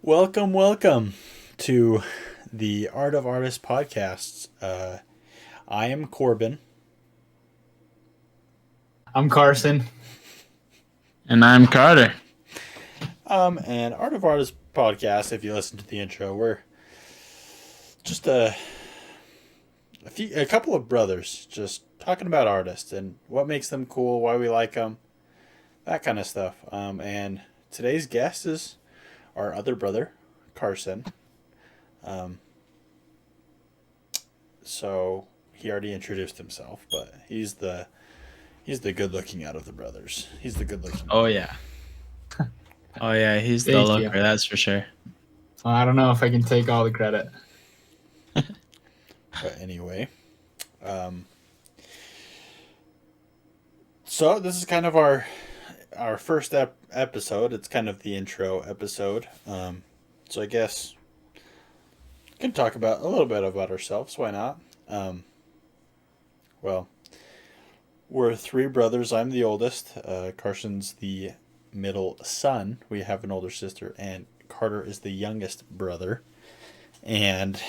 Welcome to the Art of Artists podcasts. I am Corbin. I'm Carson. And I'm Carter. And Art of Artists podcast. If you listen to the intro, we're just a couple of brothers just talking about artists and what makes them cool, why we like them, that kind of stuff. And today's guest is our other brother, Carson. So he already introduced himself, but he's the good looking out of the brothers. He's the good looking. Oh yeah. Oh yeah, he's the Thank looker, you. that's for sure. Well, I don't know if I can take all the credit. But anyway, so this is kind of our first episode. It's kind of the intro episode. So I guess we can talk about a little bit about ourselves. Why not? Well, we're three brothers. I'm the oldest. Carson's the middle son. We have an older sister, and Carter is the youngest brother. And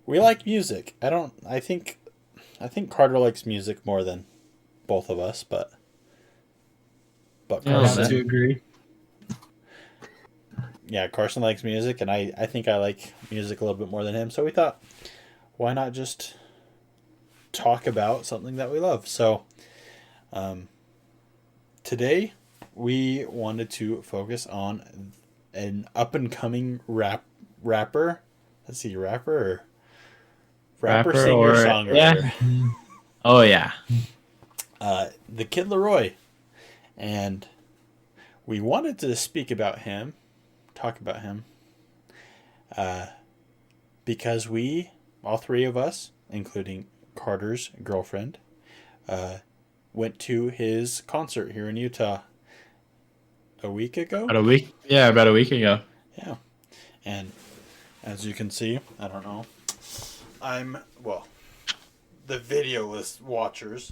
we like music. I think Carter likes music more than both of us, but I have Carson, to agree. yeah, Carson likes music, and I think I like music a little bit more than him. So we thought, why not just talk about something that we love? So, today we wanted to focus on an up and coming rapper. Let's see, rapper, singer, or songwriter. yeah. Oh yeah. The Kid LAROI, and we wanted to speak about him, talk about him, because we, all three of us, including Carter's girlfriend, went to his concert here in Utah a week ago. About a week? Yeah, about a week ago. Yeah, and as you can see, I don't know, the videoless watchers,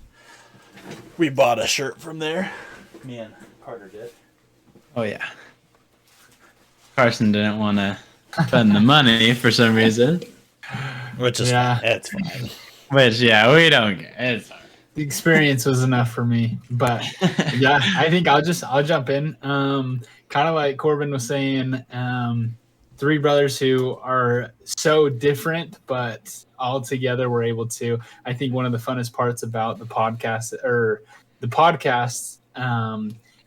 we bought a shirt from there. Me and Carter did. Oh yeah. Carson didn't want to spend the money for some reason. Which is Yeah. fine. It's fine. Which yeah, we don't care. It's all right. The experience was enough for me. But yeah, I think I'll jump in. Kind of like Corbin was saying, three brothers who are so different, but all together we're able to. I think one of the funnest parts about the podcast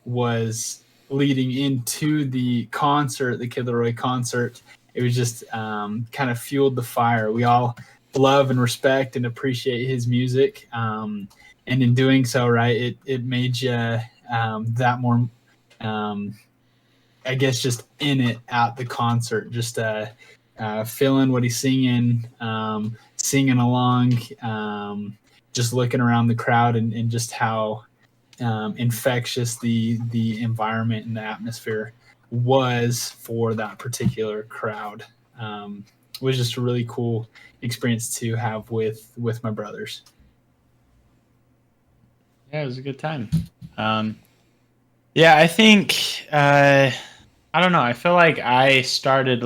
was leading into the concert, the Kid LAROI concert. It was just kind of fueled the fire. We all love and respect and appreciate his music. And in doing so, right, it made you that more, I guess, just in it at the concert, just feeling what he's singing, singing along, just looking around the crowd and just how infectious the environment and the atmosphere was for that particular crowd. It was just a really cool experience to have with my brothers. Yeah, it was a good time. Yeah, I think I don't know. I feel like I started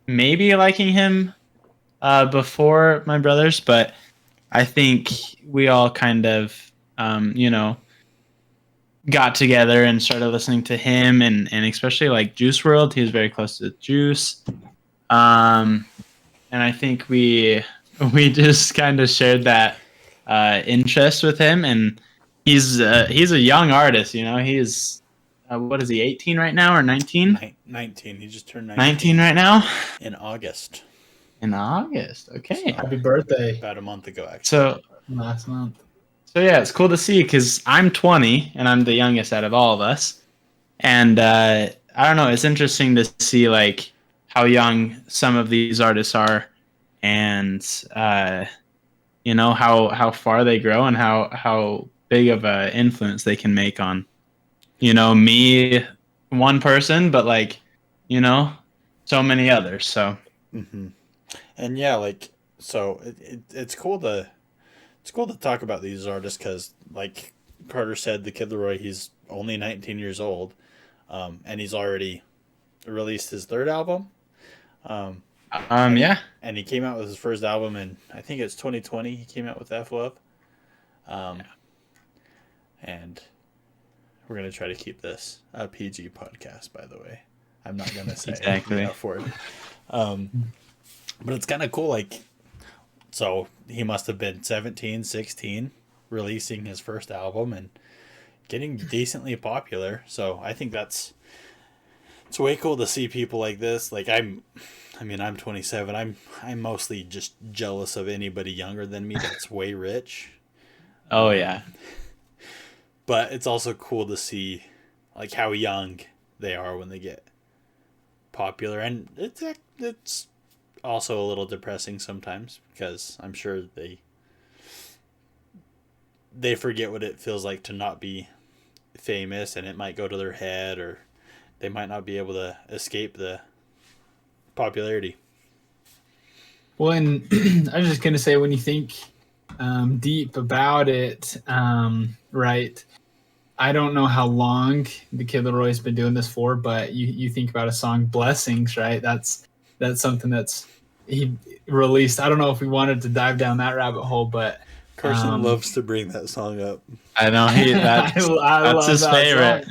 maybe liking him before my brothers, but I think we all kind of got together and started listening to him and especially like Juice World. He was very close to Juice. And I think we just kind of shared that interest with him, and he's a young artist. He's what is he, 18 right now or 19? 19. He just turned 19 right now in August. in August. Okay, Happy birthday. About a month ago, actually. so Last month. yeah, it's cool to see because I'm 20 and I'm the youngest out of all of us, and I don't know. It's interesting to see like how young some of these artists are, and how far they grow and how big of an influence they can make on me, one person, but like so many others. So Mm-hmm. And yeah, like, so it's cool to talk about these artists because, like Carter said, the Kid LAROI, he's only 19 years old, and he's already released his third album. Yeah. And he came out with his first album in, I think it's 2020. He came out with F Love. And we're gonna try to keep this a PG podcast. By the way, I'm not gonna say Exactly. the F word. But it's kind of cool. Like, so he must have been 17, 16, releasing his first album and getting decently popular. So I think it's way cool to see people like this. Like I'm 27. I'm mostly just jealous of anybody younger than me that's way rich. Oh yeah. But it's also cool to see like how young they are when they get popular, and it's also a little depressing sometimes because I'm sure they forget what it feels like to not be famous, and it might go to their head, or they might not be able to escape the popularity. Well, and I was just gonna say, when you think deep about it, right? I don't know how long the Kid LAROI's been doing this for, but you think about a song "Blessings," right? That's something that's he released. I don't know if we wanted to dive down that rabbit hole, but Carson loves to bring that song up. I know that's love his that favorite.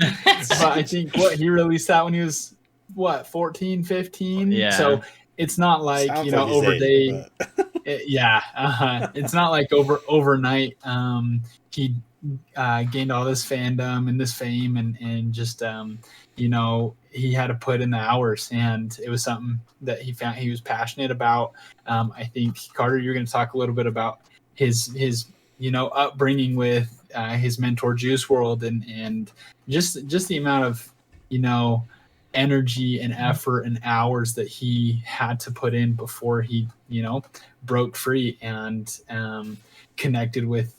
But I think he released that when he was 14, 15. Yeah. So it's not like, Sounds you know, like he's over 8, day. but... It's not like overnight. He gained all this fandom and this fame, and just you know, he had to put in the hours, and it was something that he found he was passionate about. I think, Carter, you're going to talk a little bit about his you know, upbringing with his mentor Juice World, and just the amount of, you know, energy and effort and hours that he had to put in before he, you know, broke free and connected with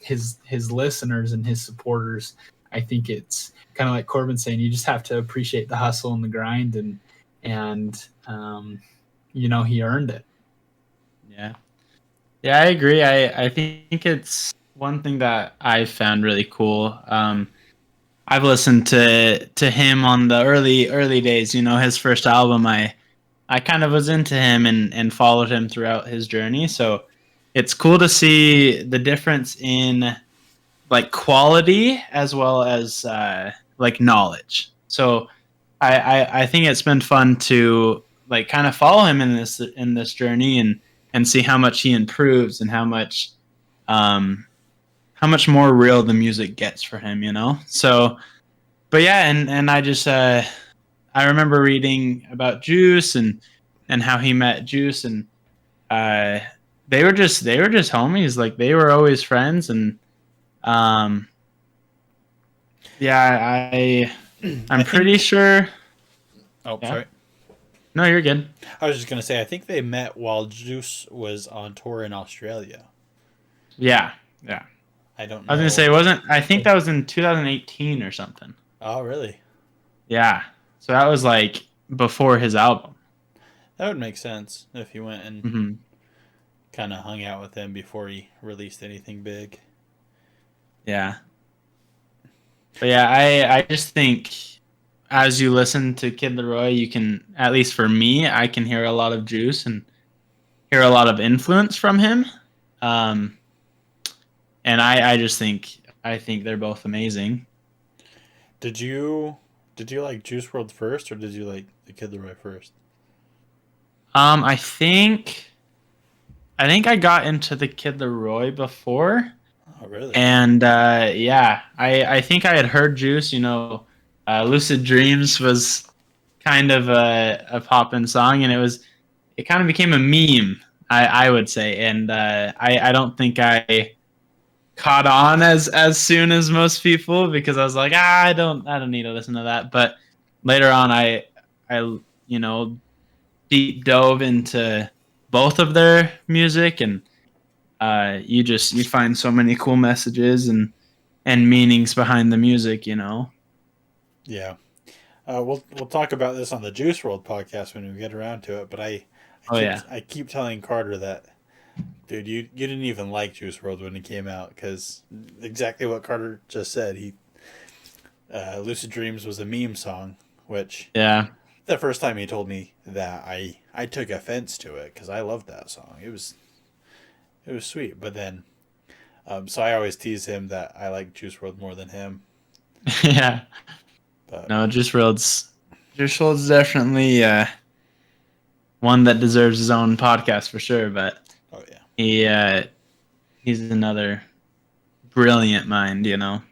his listeners and his supporters. I think it's kind of like Corbin saying, you just have to appreciate the hustle and the grind, and you know, he earned it. Yeah, I agree. I think it's one thing that I found really cool. I've listened to him on the early days. You know, his first album, I kind of was into him and followed him throughout his journey. So it's cool to see the difference in like quality as well as like knowledge. So I think it's been fun to like kind of follow him in this journey and see how much he improves and how much more real the music gets for him, you know? So, but yeah, and I just, I remember reading about Juice and how he met Juice, and they were just homies. Like, they were always friends. And yeah, I'm pretty sure. Oh, Yeah. sorry. No, you're good. I was just going to say, I think they met while Juice was on tour in Australia. Yeah. I don't know. I was gonna say, I think that was in 2018 or something. Oh, really? Yeah. So that was like before his album. That would make sense if he went and kind of hung out with him before he released anything big. Yeah. But yeah, I just think as you listen to Kid LAROI, you can, at least for me, I can hear a lot of Juice and hear a lot of influence from him. And I just think they're both amazing. Did you like Juice WRLD first, or did you like the Kid LAROI first? I think I got into the Kid LAROI before. Oh, really? And yeah, I think I had heard Juice. You know, Lucid Dreams was kind of a poppin' song, and it kind of became a meme, I would say. And I don't think I caught on as soon as most people, because I was like, I don't need to listen to that. But later on, I you know, deep dove into both of their music, and you find so many cool messages and meanings behind the music, you know. Yeah. We'll talk about this on the Juice WRLD podcast when we get around to it. But I keep telling Carter that, dude, you didn't even like Juice WRLD when it came out, because exactly what Carter just said. Lucid Dreams was a meme song, which Yeah. the first time he told me that, I took offense to it because I loved that song. It was sweet, but then so I always tease him that I like Juice World more than him. Yeah. But No, Juice WRLD's definitely one that deserves his own podcast for sure. But oh yeah, he's another brilliant mind, you know.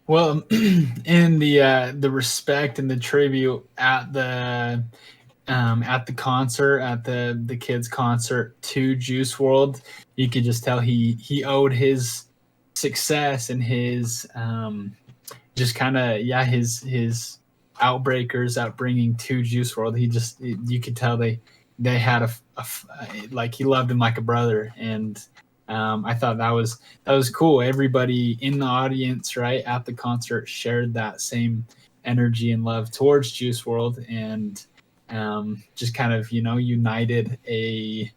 Well, in the respect and the tribute at the concert, at the kids concert to Juice World, you could just tell he owed his success and his just kind of his outbreakers upbringing to Juice World. You could tell they had like he loved him like a brother, and I thought that was cool. Everybody in the audience, right at the concert, shared that same energy and love towards Juice World, and just kind of united a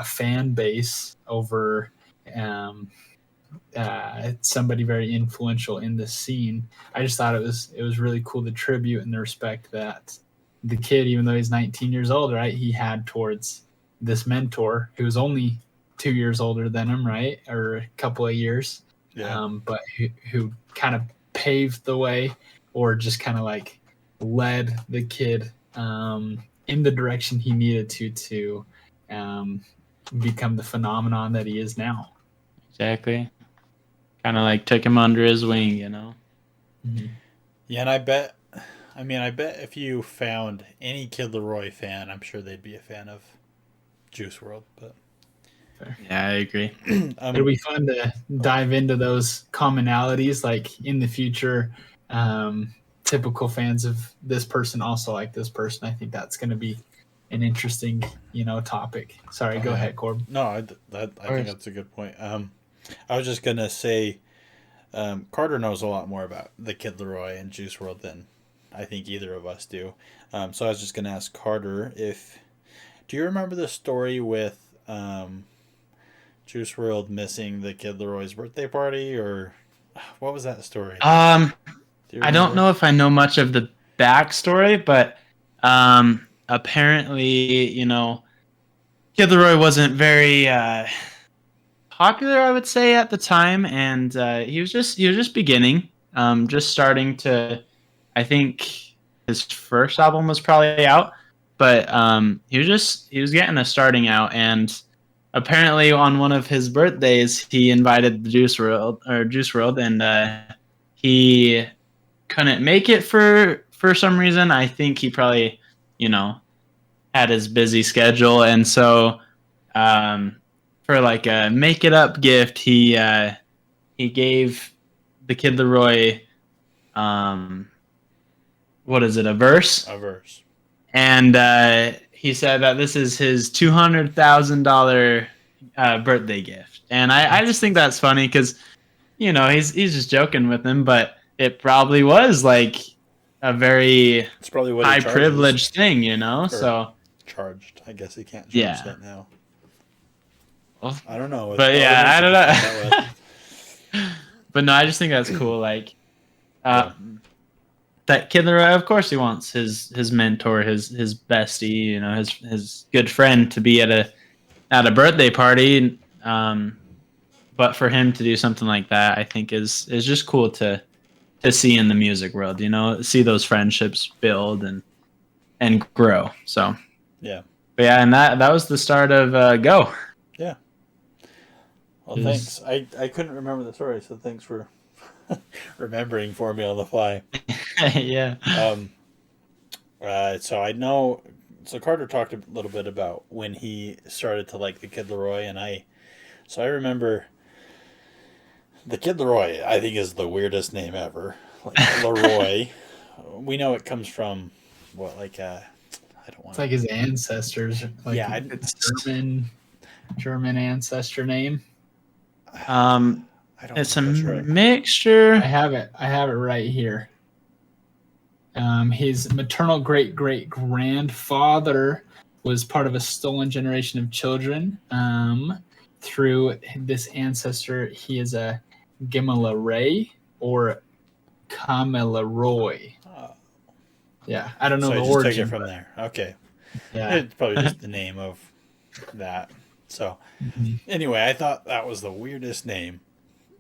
fan base over somebody very influential in the scene. I just thought it was really cool, the tribute and the respect that the kid, even though he's 19 years old, right, he had towards this mentor who was only 2 years older than him, right, or a couple of years, yeah. but who kind of paved the way, or just kind of like led the kid in the direction he needed to become the phenomenon that he is now. Exactly. Kind of like took him under his wing, you know. Mm-hmm. Yeah, and I bet if you found any Kid LAROI fan, I'm sure they'd be a fan of Juice World. But Yeah, I agree. It'll be fun to dive into those commonalities, like in the future. Typical fans of this person also like this person. I think that's going to be an interesting, topic. Sorry, go ahead, Corb. No, I think that's a good point. I was just gonna say, Carter knows a lot more about the Kid LAROI and Juice World than I think either of us do. So I was just gonna ask Carter do you remember the story with Juice WRLD missing the Kid LAROI's birthday party, or what was that story? I don't know if I know much of the backstory, but apparently, Kid LAROI wasn't very popular, I would say, at the time, and he was just beginning, just starting to. I think his first album was probably out, but he was getting a starting out, and apparently on one of his birthdays, he invited the Juice WRLD, and he couldn't make it for some reason. I think he probably, had his busy schedule, and so for like a make it up gift, he gave the Kid LAROI what is it, a verse? A verse. And he said that this is his $200,000 birthday gift, and I just think that's funny because he's just joking with him, but it probably was like a very It's probably what high he charges. privileged thing, so charged. I guess he can't charge Yeah. that now. Well, I don't know. but yeah, I don't know. But no, I just think that's cool. Like, that Kid LAROI, of course, he wants his mentor, his bestie, his good friend to be at a birthday party. But for him to do something like that, I think is just cool to see in the music world. See those friendships build and grow. So yeah. But yeah, and that was the start of Go. Yeah. Well, thanks. I couldn't remember the story, so thanks for remembering for me on the fly. Yeah. So I know. So Carter talked a little bit about when he started to like the Kid LAROI, and I remember the Kid LAROI. I think is the weirdest name ever. Like LAROI. We know it comes from what, like I don't want. It's like his ancestors. Like, yeah, it's German ancestor name. I don't. It's a right. mixture. I have it right here. His maternal great grandfather was part of a stolen generation of children. Through this ancestor, he is a Gimalaray or Kamilaroi. Yeah, I don't know So I the just took origin. it from there. Okay. Yeah. It's probably just the name of that. So anyway, I thought that was the weirdest name.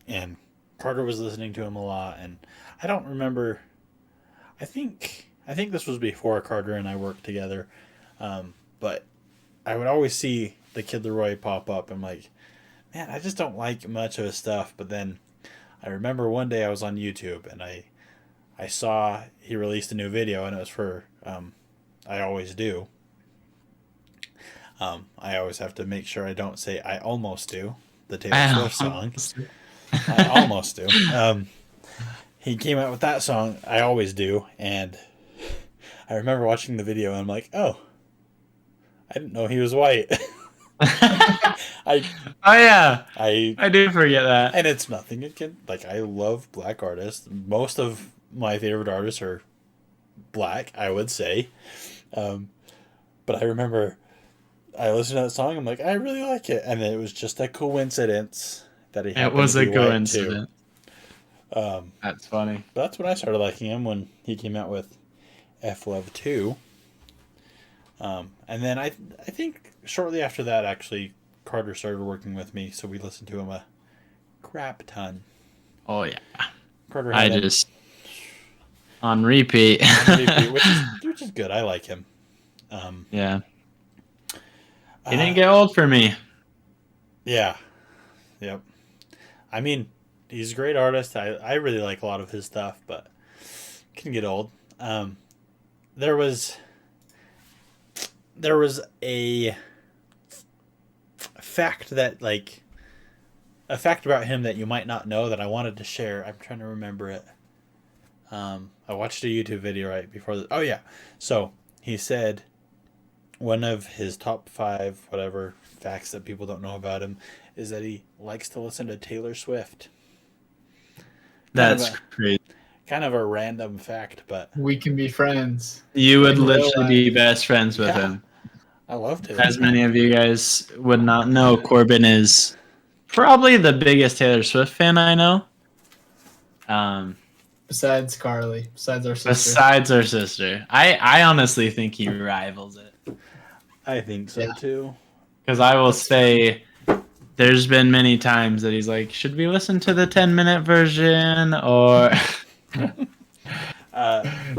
And Carter was listening to him a lot, and I don't remember. I think this was before Carter and I worked together, but I would always see the Kid Laroi pop up. I'm like, man, I just don't like much of his stuff. But then I remember one day I was on YouTube and I saw he released a new video, and it was for I always do. I always have to make sure I don't say I almost do, the Taylor Swift song. I almost do. He came out with that song, I always do, and I remember watching the video and I'm like, oh, I didn't know he was white. Oh yeah, I I do forget that. and it's nothing like I love black artists. Most of my favorite artists are black, I would say. But I remember I listened to that song, I'm like, I really like it, and then it was just a coincidence that he It happened was to a be white too. coincidence. That's funny. But that's when I started liking him, when he came out with F Love 2. And then I think shortly after that, actually, Carter started working with me, so we listened to him a crap ton. Oh yeah, Carter I had him just on repeat. on repeat, which is good. I like him. Yeah, he didn't get old for me. Yeah. Yep. I mean, he's a great artist. I really like a lot of his stuff, but can get old. There was a fact that a fact about him that you might not know that I wanted to share. I'm trying to remember it. I watched a YouTube video right before this. Oh yeah. So he said one of his top 5 whatever facts that people don't know about him is that he likes to listen to Taylor Swift. That's crazy. Kind of a random fact, but We can be friends. You would In real literally be best friends with him. I love Taylor As Swift. many of you guys would not know, Corbin is probably the biggest Taylor Swift fan I know. Besides Carly, besides our sister. Besides our sister. I honestly think he rivals it. I think so Yeah. too. Because I will say there's been many times that he's like, should we listen to the 10-minute version? Or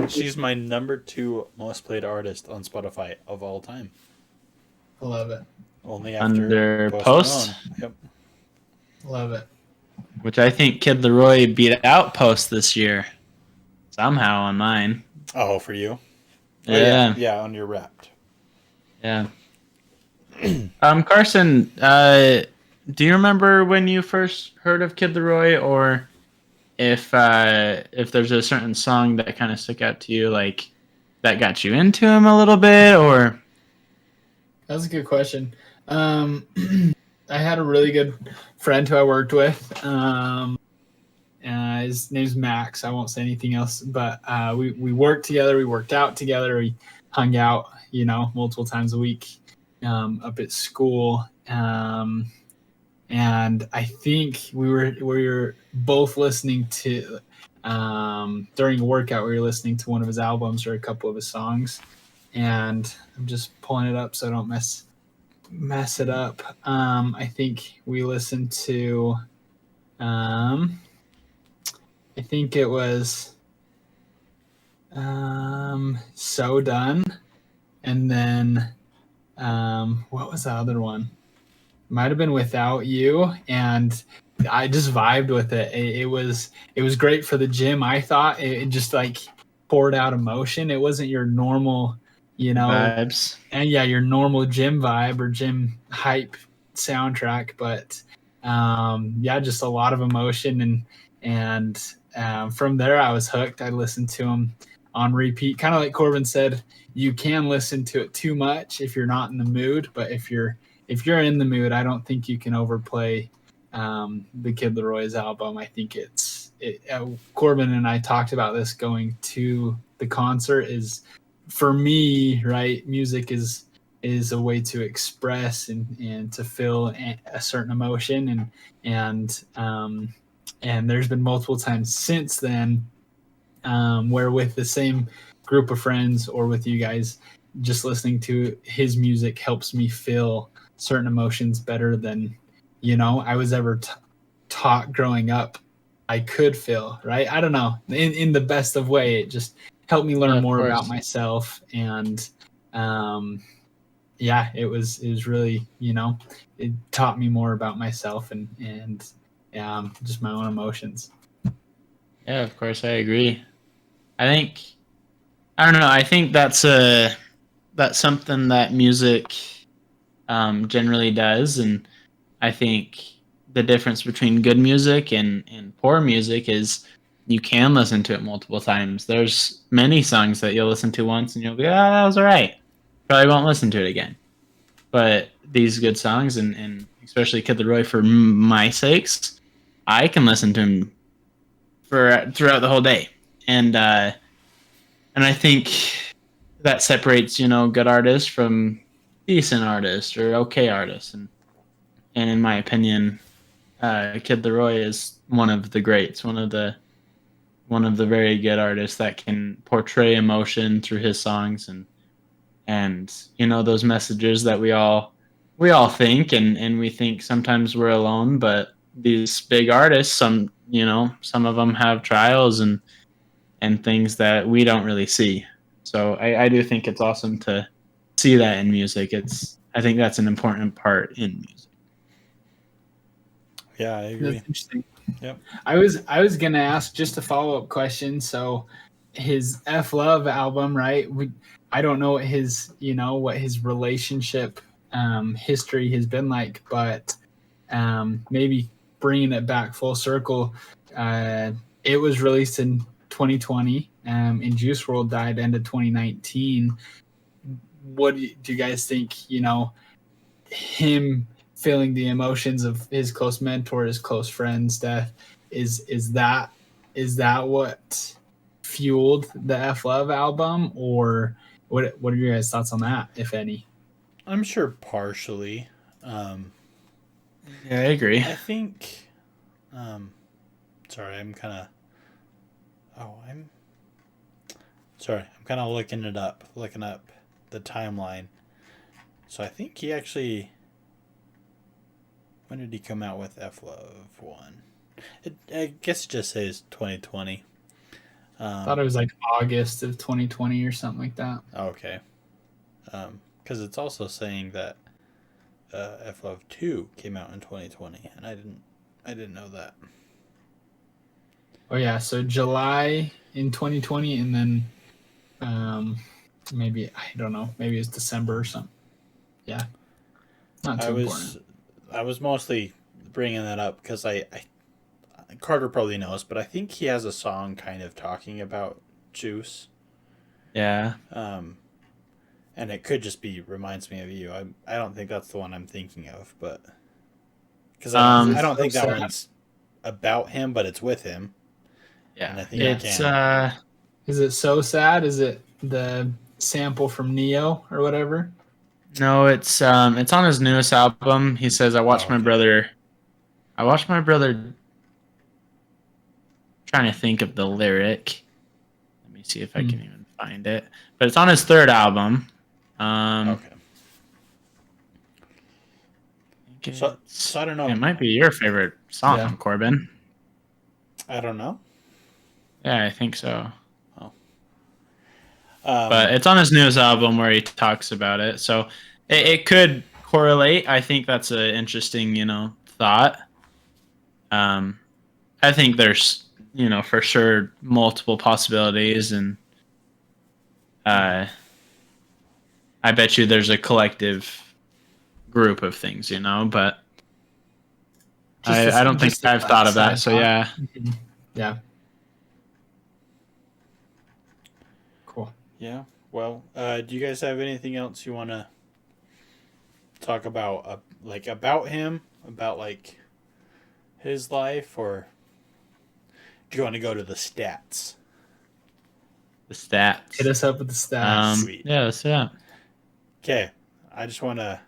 She's my number 2 most played artist on Spotify of all time. Love it. Only after Under Post Post? Malone. Yep. Love it. which I think Kid LAROI beat out Post this year. Somehow on mine. Oh, for you? Oh, Yeah. yeah, on your Wrapped. Yeah. Carson, do you remember when you first heard of Kid LAROI, or if there's a certain song that kind of stuck out to you, like that got you into him a little bit, or? That's a good question. I had a really good friend who I worked with. His name's Max. I won't say anything else, but we worked together. We worked out together. We hung out, multiple times a week up at school. And I think we were both listening to during a workout. We were listening to one of his albums or a couple of his songs. And I'm just pulling it up so I don't mess it up. I think we listened to I think it was So Done, and then what was the other one? Might have been Without You, and I just vibed with it. It was great for the gym. I thought it just like poured out emotion. It wasn't your normal Vibes. and yeah, your normal gym vibe or gym hype soundtrack, but just a lot of emotion, and from there I was hooked. I listened to him on repeat. Kind of like Corbin said, you can listen to it too much if you're not in the mood, but if you're in the mood, I don't think you can overplay the Kid LAROI's album. I think Corbin and I talked about this going to the concert is, for me, right, music is a way to express and to feel a certain emotion, and there's been multiple times since then where with the same group of friends or with you guys, just listening to his music helps me feel certain emotions better than, I was ever taught growing up I could feel, right? I don't know, in the best of way. It just helped me learn more about myself. And it was really, it taught me more about myself and just my own emotions. Yeah, of course, I agree. I don't know. I think that's something that music generally does, and I think the difference between good music and poor music is you can listen to it multiple times. There's many songs that you'll listen to once and you'll be, that was all right. Probably won't listen to it again. But these good songs, and especially Kid LAROI, for my sakes, I can listen to him throughout the whole day. And I think that separates, good artists from decent artists or okay artists. And in my opinion, Kid LAROI is one of the greats, one of the very good artists that can portray emotion through his songs, and those messages that we all think, and we think sometimes we're alone, but these big artists, some of them have trials and things that we don't really see. So I do think it's awesome to see that in music. I think that's an important part in music. Yeah, I agree. That's interesting. Yep. I was gonna ask just a follow-up question. So his F Love album, right? I don't know what his relationship history has been like, but maybe bringing it back full circle, it was released in 2020, and Juice WRLD died end of 2019. What do you guys think? Him feeling the emotions of his close mentor, his close friend's death, is that what fueled the F Love album, or what are your guys' thoughts on that, if any? I'm sure partially. Yeah, I agree. I think sorry, I'm kind of looking up the timeline. So I think he actually, when did he come out with F Love 1? I guess it just says 2020. I thought it was like August of 2020 or something like that. Okay. Because it's also saying that F Love 2 came out in 2020, and I didn't know that. Oh yeah, so July in 2020, and then maybe, I don't know, maybe it's December or something. Yeah, not too important. I was mostly bringing that up because Carter probably knows, but I think he has a song kind of talking about Juice. Yeah. And it could just be reminds me of you. I don't think that's the one I'm thinking of, but because I don't think that one's about him, but it's with him. Yeah, and I think it's Is it So Sad? Is it the sample from Neo or whatever? No, it's on his newest album. He says, I watched my brother trying to think of the lyric. Let me see if I can even find it. But it's on his third album. Okay. So I don't know. It might be your favorite song, Corbin. I don't know. Yeah, I think so. Oh. But it's on his newest album where he talks about it. So it could correlate. I think that's an interesting, thought. I think there's, for sure multiple possibilities, and I bet you there's a collective group of things, but I don't think I've thought of that. So yeah. Yeah. Cool. Yeah. Well, do you guys have anything else you want to talk about, about him, about his life, or do you want to go to the stats? The stats. Hit us up with the stats. Sweet. Yeah, that's it. Okay. I want to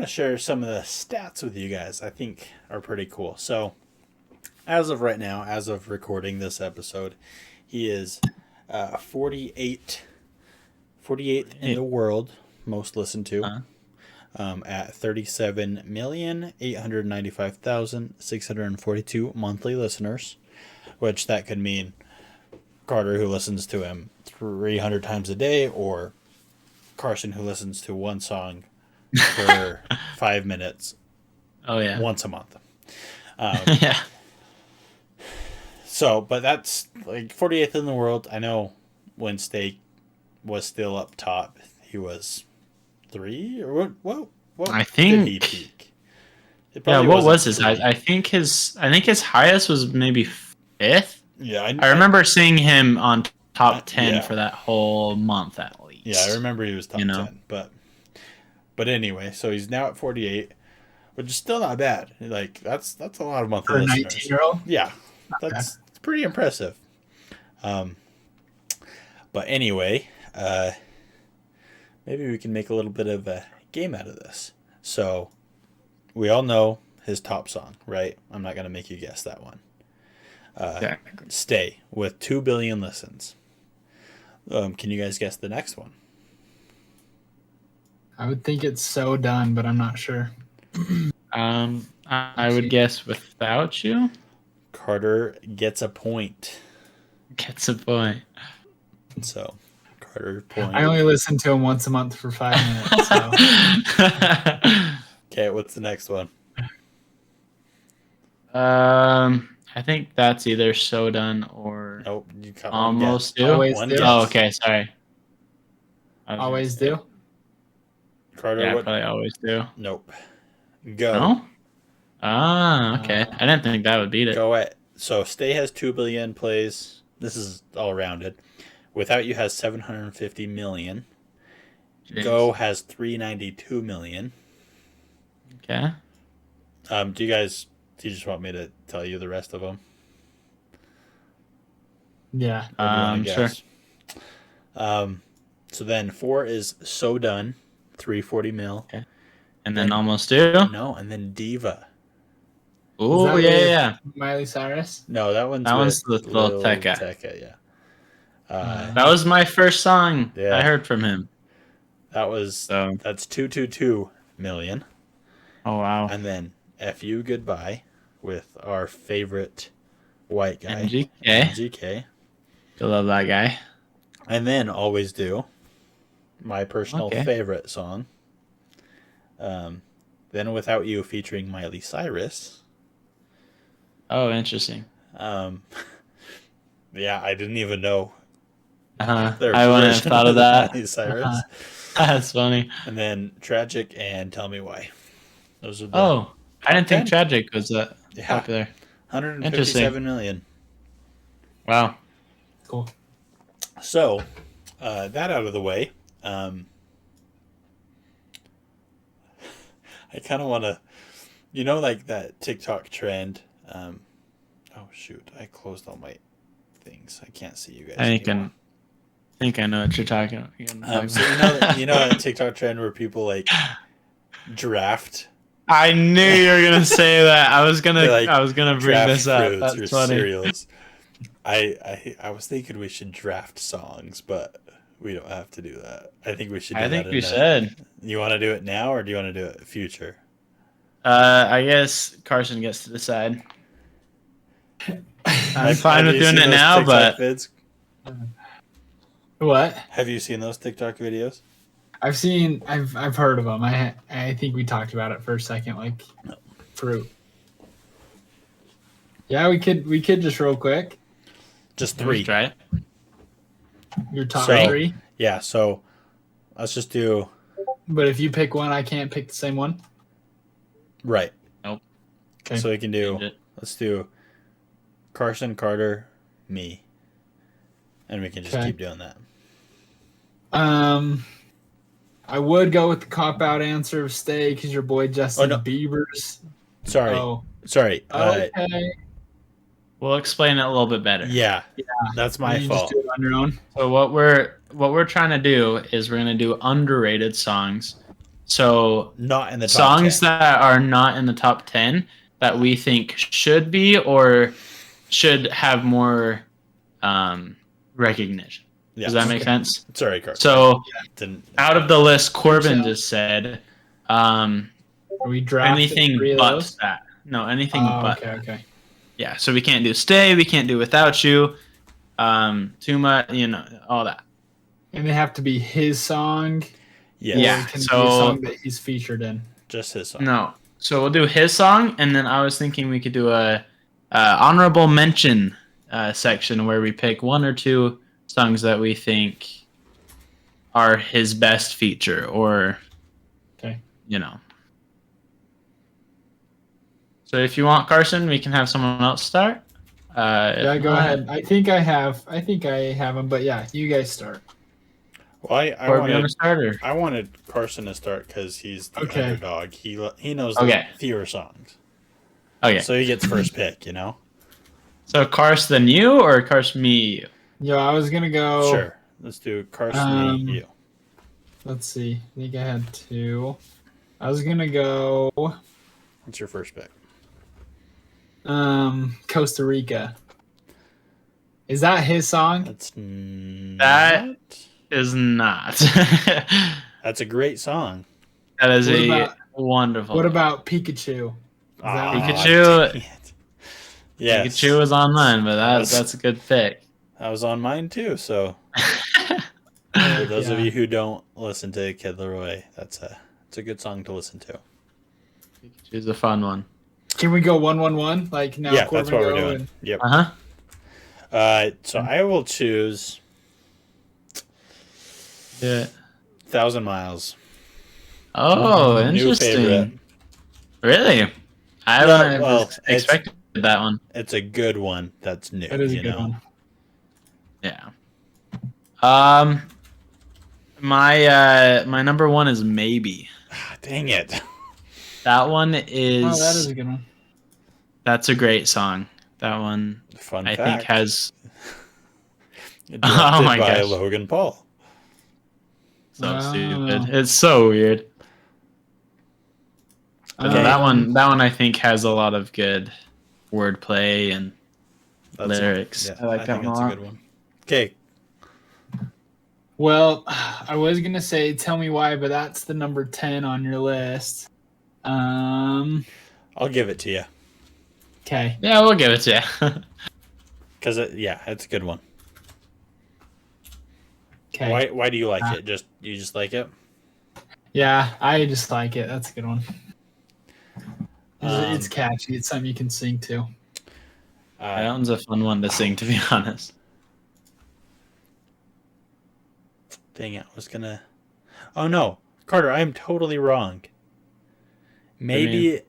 share some of the stats with you guys I think are pretty cool. So, as of right now, as of recording this episode, he is 48th in the world, most listened to, at 37,895,642 monthly listeners, which that could mean Carter, who listens to him 300 times a day, or Carson, who listens to one song for 5 minutes once a month. Yeah. So, but that's like 48th in the world. I know when Steak was still up top, he was 3 or what I did he think. peak? It Yeah, probably what wasn't was his 3. highest? I think his highest was maybe 5th. Yeah, I remember seeing him on top 10 yeah. for that whole month at least. Yeah, I remember he was top 10, but anyway, so he's now at 48, which is still not bad. Like that's a lot of monthly For a listeners. 19-year-old? Yeah, that's pretty impressive. But anyway, maybe we can make a little bit of a game out of this. So we all know his top song, right? I'm not gonna make you guess that one. Stay with 2 billion listens. Can you guys guess the next one? I would think it's So Done, but I'm not sure. I would guess Without You. Carter gets a point. Gets a point. So Carter point. I only listen to him once a month for 5 minutes. So. Okay, what's the next one? I think that's either So Done or Nope, you got Almost Do. Always one Do. guess. Oh, okay, sorry. Always Do? Carter, Yeah, what? probably Always Do. Nope. Go. No? Ah, okay. I didn't think that would beat it. Go at. So Stay has 2 billion plays. This is all rounded. Without You has 750 million. Jeez. Go has 392 million. Okay. Do you just want me to tell you the rest of them? Yeah. Or do you want to Sure. guess? So then 4 is So Done, 340 mil. Okay. And then Almost Do? No, and then Diva. Oh, that yeah. Miley Cyrus? No, that one's with Lil Tecca. Yeah. That was my first song Yeah. I heard from him. That's 222 million. Oh, wow. And then F You Goodbye with our favorite white guy, MGK. I love that guy. And then Always Do, my personal favorite song. Then Without You featuring Miley Cyrus. Oh, interesting. Yeah, I didn't even know. I their wouldn't have version thought of that. Miley Cyrus. That's funny. And then Tragic and Tell Me Why. Those are the I didn't think 10. Tragic was that popular. 157 million. Wow. Cool. So, that out of the way, I kind of want to, like that TikTok trend. Oh shoot! I closed all my things. I can't see you guys. I think I know what you're talking about. So that TikTok trend where people like draft. I knew you were gonna say that. I was gonna bring this up. Fruits That's or funny. cereals. I was thinking we should draft songs, but we don't have to do that. I think we should. I think we should. You want to do it now, or do you want to do it future? I guess Carson gets to decide. I'm fine with doing it now, TikTok but vids? What? Have you seen those TikTok videos? I've heard of them. I think we talked about it for a second, like fruit. Yeah, we could just real quick. Just 3. Try it. Your top So- 3. Yeah. So let's just do But if you pick one, I can't pick the same one. right. Nope. Okay. So we can do. Change it. Let's do Carson, Carter, me, and we can just Okay. keep doing that. I would go with the cop out answer of Stay because your boy Justin no. Bieber's. Sorry. Oh, Sorry. okay. We'll explain it a little bit better. Yeah. That's my you fault. just do it on your own. So what we're trying to do is we're gonna do underrated songs. So Not in the top songs 10. that are not in the top 10 that we think should be or should have more recognition. Yeah. Does that make sense? Sorry, Carson. So Didn't. out of the list, Corbin just said Are we drafting anything 3 of but those? that. No, anything Oh, but. okay. Yeah, so we can't do Stay, we can't do Without You, Too Much, all that. And they have to be his song. Yes. Yeah. Or can it be a So song that he's featured in? Just his song. no, so we'll do his song, and then I was thinking we could do a honorable mention section where we pick 1 or 2 songs that we think are his best feature, or Okay. So if you want, Carson, we can have someone else start. Yeah, go ahead. I think I have them, but yeah, you guys start. Well, I Or you want to start, or? I wanted Carson to start because he's the Okay. underdog. He knows Okay. the fewer songs, Okay. so he gets first pick. So Carson, you, or Carson, me, you? Yeah, I was gonna go. Sure. Let's do Carson, me, you. Let's see. I think I had 2. I was gonna go. What's your first pick? Costa Rica. Is that his song? That's That- not. Is not. That's a great song. That is What a about- wonderful. What about Pikachu? Is that Aw, one? Pikachu? dang it. Yes. Pikachu was on mine, but that's a good pick. That was on mine too. So for those of Yeah. you who don't listen to Kid LAROI, it's a good song to listen to. Pikachu's a fun one. Can we go 1-1-1? Like now, Yeah, Corbin that's what we're go doing. and- Yep. So I will choose Yeah. 1,000 Miles. Oh, New interesting. favorite. Really? I No, wouldn't well, have expected that one. It's a good one. That's new. That is a good one. Yeah. My number 1 is Maybe. Dang it. That one is. Oh, that is a good one. That's a great song. That one Fun I fact. think has Directed Oh my by gosh. Logan Paul. so Wow. stupid. It's so weird. Okay. That one I think has a lot of good wordplay and lyrics. Yeah, I like that think one a that's lot. a good one. Okay. Well, I was gonna say "Tell Me Why," but that's the number 10 on your list. I'll give it to you. Okay. Yeah, we'll give it to you. Because, it's a good one. Okay. Why do you like it? You just like it? Yeah, I just like it. That's a good one. It's Um, catchy. It's something you can sing to. That one's a fun one to sing, to be honest. Dang it, I was gonna. Oh no, Carter, I am totally wrong. Maybe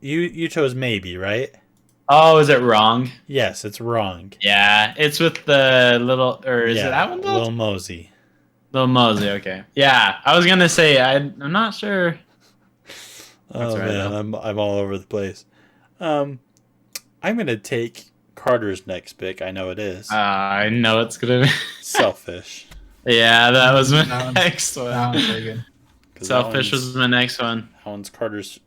you chose maybe, right? Oh, is it wrong? Yes, it's wrong. Yeah, it's with the little, or is it that one? Lil Mosey. Lil Mosey, okay. Yeah, I was gonna say I'm not sure. Oh right, man, I'm all over the place. I'm gonna take Carter's next pick. I know it is I know it's gonna be. Selfish. Yeah, that was my That one's- next That one. one's very good. 'Cause Selfish that one's- was my next one. That one's Carter's.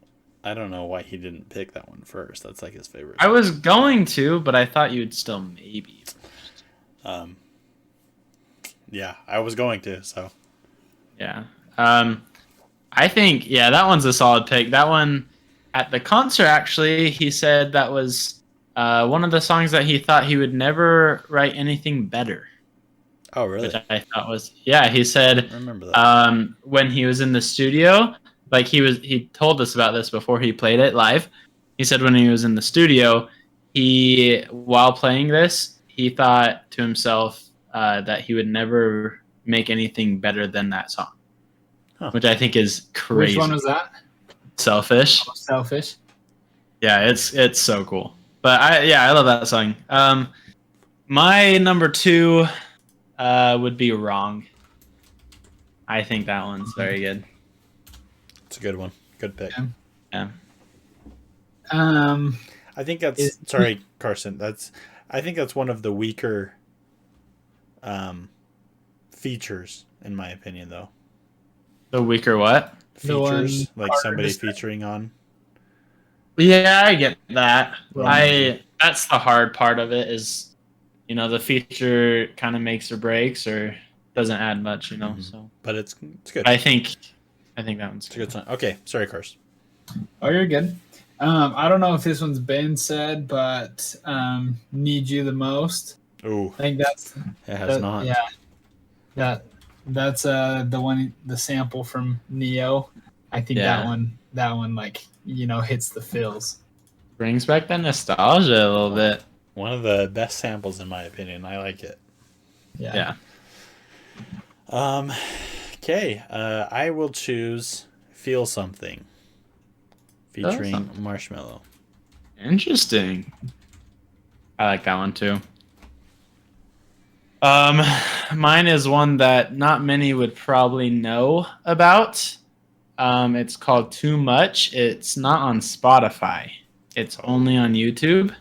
I don't know why he didn't pick that one first. That's like his favorite. I was going to, but I thought you'd still maybe. Yeah, I was going to. So Yeah. I think that one's a solid pick. That one at the concert actually, he said that was one of the songs that he thought he would never write anything better. oh really? Which I thought was he said I remember that. when he was in the studio, like he told us about this before he played it live. He said when he was in the studio, while playing this, he thought to himself that he would never make anything better than that song. Huh. Which I think is crazy. Which one was that? Selfish. Selfish. Yeah, it's so cool. But I love that song. My number 2 would be Wrong. I think that one's very good. It's a good one. Good pick. Yeah. I think that's sorry, Carson. I think that's one of the weaker features, in my opinion, though. The weaker what? The one Features like Carter somebody just said. featuring on. Yeah, I get that. Wrong. That's the hard part of it is the feature kind of makes or breaks or doesn't add much, Mhm. So, But it's good. I think that one's It's a good song. Okay, sorry, Cars. Oh, you're good. I don't know if this one's been said, but "Need You the Most." Ooh, I think that's it has not. yeah, that's the sample from Neo. I think Yeah. that one like hits the feels. brings back that nostalgia a little bit. One of the best samples, in my opinion. I like it. Yeah. Okay, I will choose "Feel Something" featuring Something. Marshmello. Interesting. I like that one too. Mine is one that not many would probably know about. It's called Too Much. It's not on Spotify. It's only on YouTube.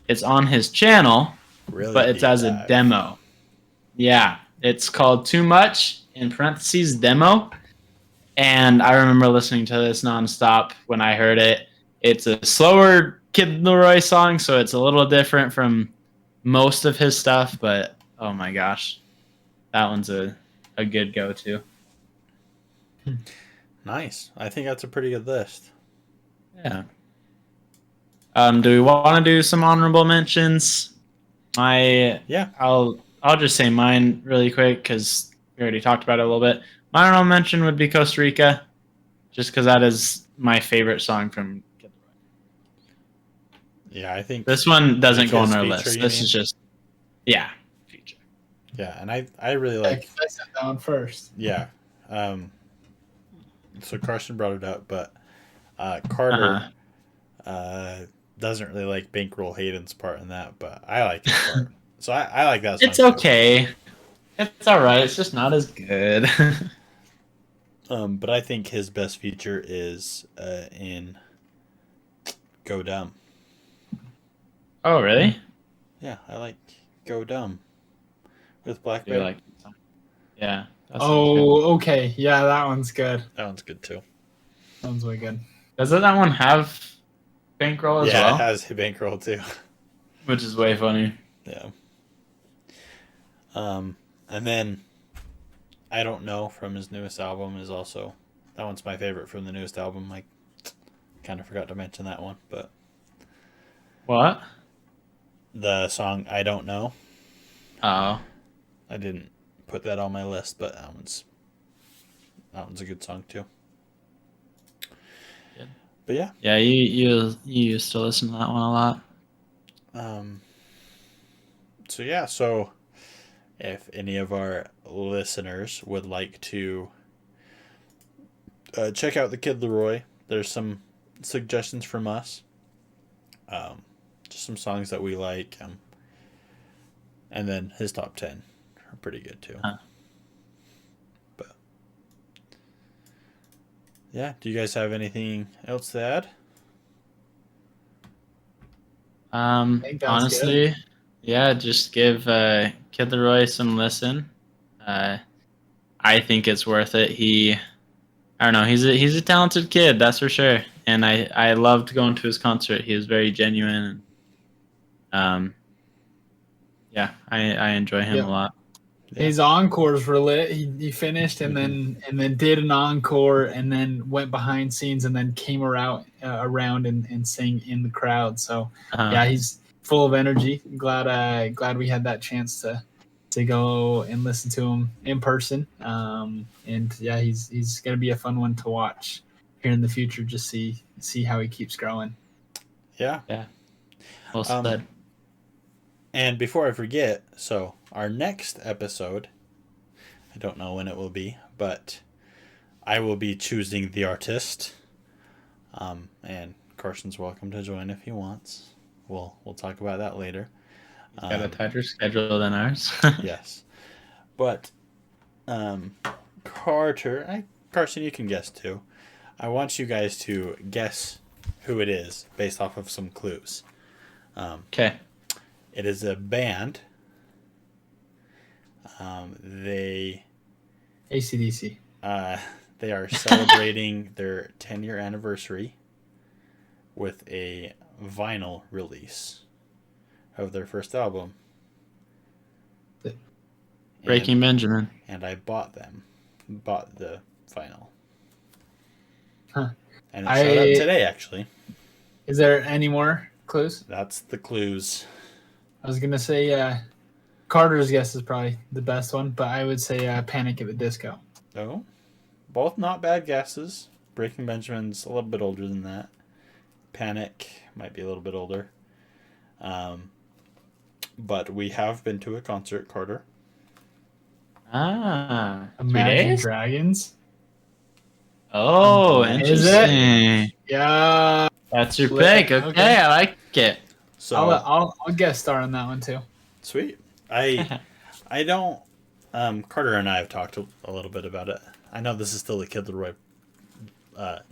It's on his channel, Really but it's deep as a dive. demo. Yeah, it's called Too Much in parentheses demo. And I remember listening to this nonstop when I heard it. It's a slower Kid LAROI song, so it's a little different from most of his stuff, but oh my gosh, that one's a good go-to. Nice. I think that's a pretty good list. Yeah. Do we want to do some honorable mentions? Yeah. I'll just say mine really quick because we already talked about it a little bit. My honorable mention would be Costa Rica, just because that is my favorite song from Kid LAROI. Yeah, I think This one doesn't go on his our feature, list. you This mean? is just feature. Yeah, and I really I like. said that one first. Yeah. So Carson brought it up, but Carter doesn't really like Bankroll Hayden's part in that, but I like his part. So I like that song. It's okay. It's all right. It's just not as good. But I think his best feature is in Go Dumb. Oh, really? Yeah, I like Go Dumb with Black Do you Bear. like that song? Yeah. That sounds good. Oh, okay. Yeah, that one's good. That one's good too. That one's way good. Doesn't that one have Bankroll as Yeah, well? it has Bankroll too. Which is way funny. Yeah. And then I Don't Know from his newest album is also, that one's my favorite from the newest album. I kind of forgot to mention that one, but What? the song I Don't Know, Oh. I didn't put that on my list, but that one's a good song too. Good. But yeah. Yeah, you used to listen to that one a lot. So if any of our listeners would like to check out the Kid LAROI, there's some suggestions from us. Just some songs that we like, and then his top 10 are pretty good too. But yeah, do you guys have anything else to add? think that's Honestly, yeah, just give Kid LAROI some listen. I think it's worth it. I don't know, he's a talented kid, that's for sure. And I loved going to his concert. He was very genuine. Yeah, I enjoy him a lot. Yeah. His encores were lit. He finished and then did an encore and then went behind scenes and then came around and sang in the crowd. So yeah, he's full of energy. Glad we had that chance to go and listen to him in person. And yeah, he's gonna be a fun one to watch here in the future. Just see how he keeps growing. Yeah. Well said. And before I forget, so our next episode, I don't know when it will be, but I will be choosing the artist. And Carson's welcome to join if he wants. We'll talk about that later. He's got a tighter schedule than ours. Yes. But Carson, you can guess too. I want you guys to guess who it is based off of some clues. Okay. It is a band. They AC/DC. They are celebrating their 10-year anniversary with a vinyl release of their first album. Breaking Benjamin. And I bought them. Bought the vinyl. Huh. And it showed up today, actually. Is there any more clues? That's the clues. I was gonna say Carter's guess is probably the best one, but I would say Panic at the Disco. Oh, both not bad guesses. Breaking Benjamin's a little bit older than that. Panic might be a little bit older. But we have been to a concert, Carter. Ah, 3 Imagine days? Dragons. Oh, Is it? interesting. Yeah. That's your Lit. pick. Okay, Okay. I like it. So I'll guest star on that one too. sweet. I don't. Carter and I have talked a little bit about it. I know this is still the Kid LAROI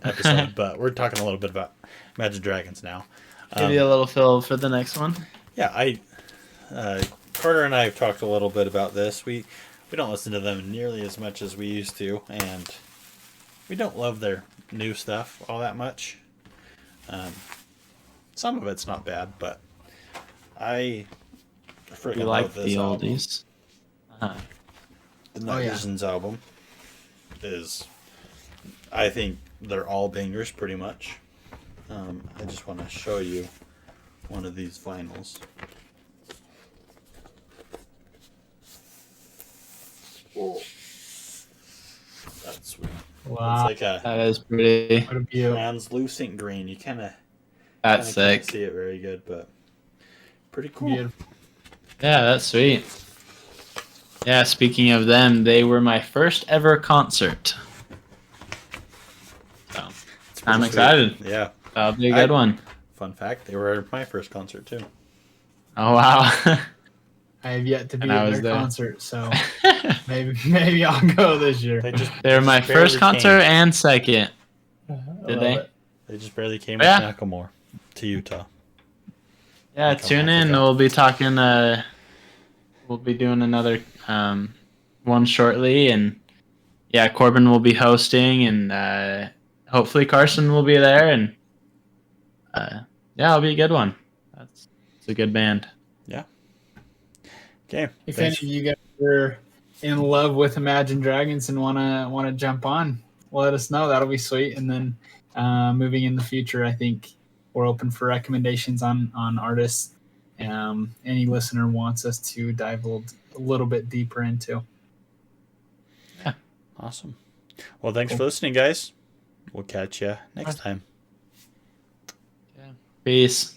episode, but we're talking a little bit about Imagine Dragons now. Give you a little fill for the next one. Yeah, Carter and I have talked a little bit about this. We don't listen to them nearly as much as we used to, and we don't love their new stuff all that much. Some of it's not bad, but I freaking You like love this the album. oldies. Uh-huh. The Night Visions album is, I think they're all bangers pretty much. I just want to show you one of these vinyls. Oh, that's sweet. Wow. It's like That is pretty. What a view. translucent green. You kind of That's can't sick. see it very good, but pretty cool. Beautiful. Yeah, that's sweet. Yeah, speaking of them, they were my first ever concert. So It's pretty I'm sweet. excited. Yeah. That'll be a good one. Fun fact: they were at my first concert too. Oh wow. I have yet to be And I at was their there. concert, so maybe I'll go this year. They They were my just barely first concert and second. I Did love they? it. They just barely came Yeah. with Macklemore to Utah. Yeah, Like, tune I in. forgot. We'll be talking. We'll be doing another one shortly, and yeah, Corbin will be hosting, and hopefully Carson will be there, and yeah, it'll be a good one. It's a good band. Okay. If any Thanks. of you guys are in love with Imagine Dragons and wanna jump on, let us know. That'll be sweet. And then moving in the future, I think we're open for recommendations on artists. Any listener wants us to dive a little bit deeper into. Awesome. Well, thanks Cool. for listening, guys. We'll catch you next time. Peace.